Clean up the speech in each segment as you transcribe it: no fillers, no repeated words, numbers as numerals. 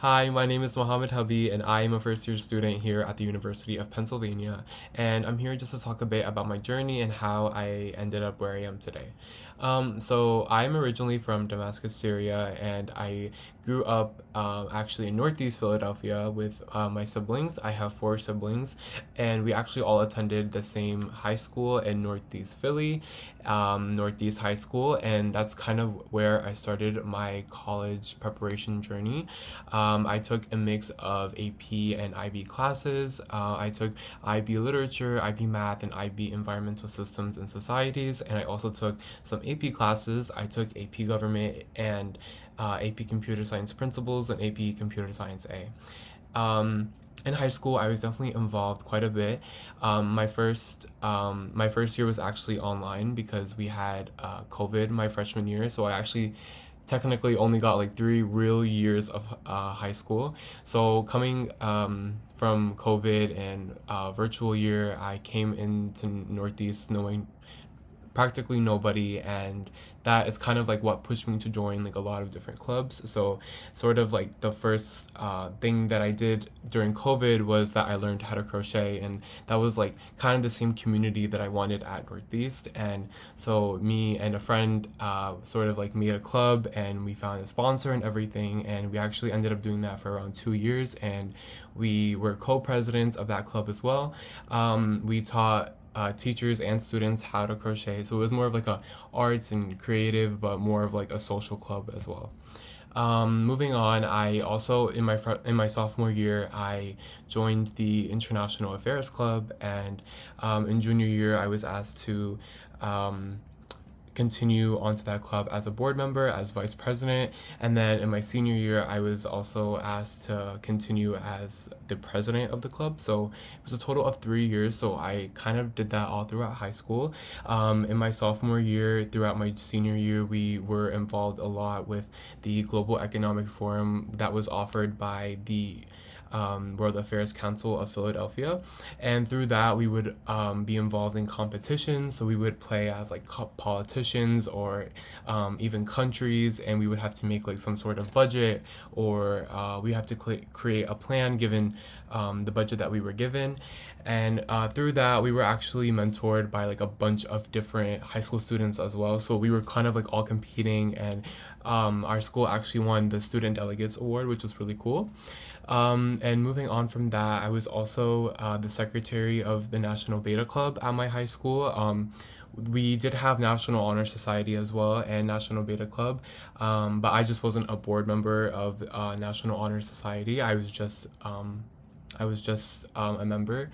Hi, my name is Mohamad Habi, and I am a first year student here at the University of Pennsylvania. And I'm here just to talk a bit about my journey and how I ended up where I am today. So I'm originally from Damascus, Syria, and I grew up actually in Northeast Philadelphia with my siblings. I have four siblings, and we actually all attended the same high school in Northeast Philly, Northeast High School, and that's kind of where I started my college preparation journey. I took a mix of AP and IB classes. I took IB Literature, IB Math, and IB Environmental Systems and Societies, and I also took some AP classes. I took AP Government and AP Computer Science Principles and AP Computer Science A. In high school, I was definitely involved quite a bit. My first year was actually online because we had COVID my freshman year, so I actually technically only got like 3 real years of high school. So coming from COVID and virtual year, I came into Northeast knowing practically nobody, and that is kind of like what pushed me to join like a lot of different clubs. So sort of like the first thing that I did during COVID was that I learned how to crochet, and that was like kind of the same community that I wanted at Northeast. And so me and a friend sort of like made a club, and we found a sponsor and everything, and we actually ended up doing that for around 2 years, and we were co-presidents of that club as well. We taught teachers and students how to crochet. So it was more of like a arts and creative, but more of like a social club as well. Moving on, I also in my sophomore year I joined the International Affairs Club, and in junior year I was asked to continue onto that club as a board member, as vice president, and then in my senior year I was also asked to continue as the president of the club. So it was a total of 3 years, so I kind of did that all throughout high school. In my sophomore year, throughout my senior year, we were involved a lot with the Global Economic Forum that was offered by the World Affairs Council of Philadelphia, and through that we would be involved in competitions. So we would play as like politicians or even countries, and we would have to make like some sort of budget, or we have to create a plan given the budget that we were given. And through that we were actually mentored by like a bunch of different high school students as well, so we were kind of like all competing, and our school actually won the Student Delegates Award, which was really cool. And moving on from that, I was also the secretary of the National Beta Club at my high school. We did have National Honor Society as well and National Beta Club, but I just wasn't a board member of National Honor Society. I was just a member.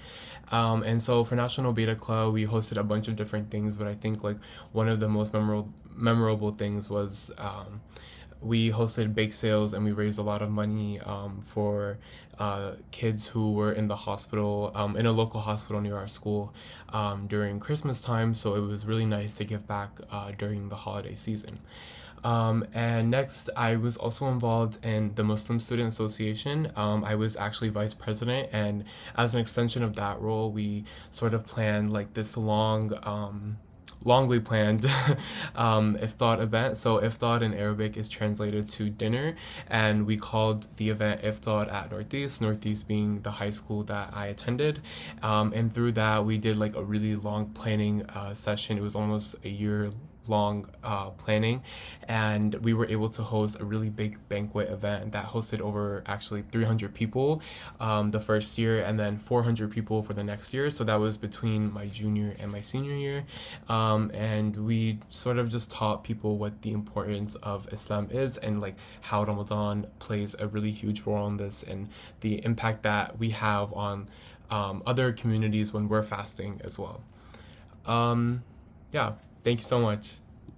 And so for National Beta Club, we hosted a bunch of different things, but I think like one of the most memorable things was we hosted bake sales, and we raised a lot of money for kids who were in the hospital, in a local hospital near our school during Christmas time. So it was really nice to give back during the holiday season. And next, I was also involved in the Muslim Student Association. I was actually vice president, and as an extension of that role, we sort of planned like this longly planned iftar event. So iftar in Arabic is translated to dinner, and we called the event iftar at Northeast being the high school that I attended. And through that we did like a really long planning session. It was almost a year long planning, and we were able to host a really big banquet event that hosted over actually 300 people the first year, and then 400 people for the next year. So that was between my junior and my senior year, and we sort of just taught people what the importance of Islam is, and like how Ramadan plays a really huge role in this, and the impact that we have on other communities when we're fasting as well. Yeah, thank you so much.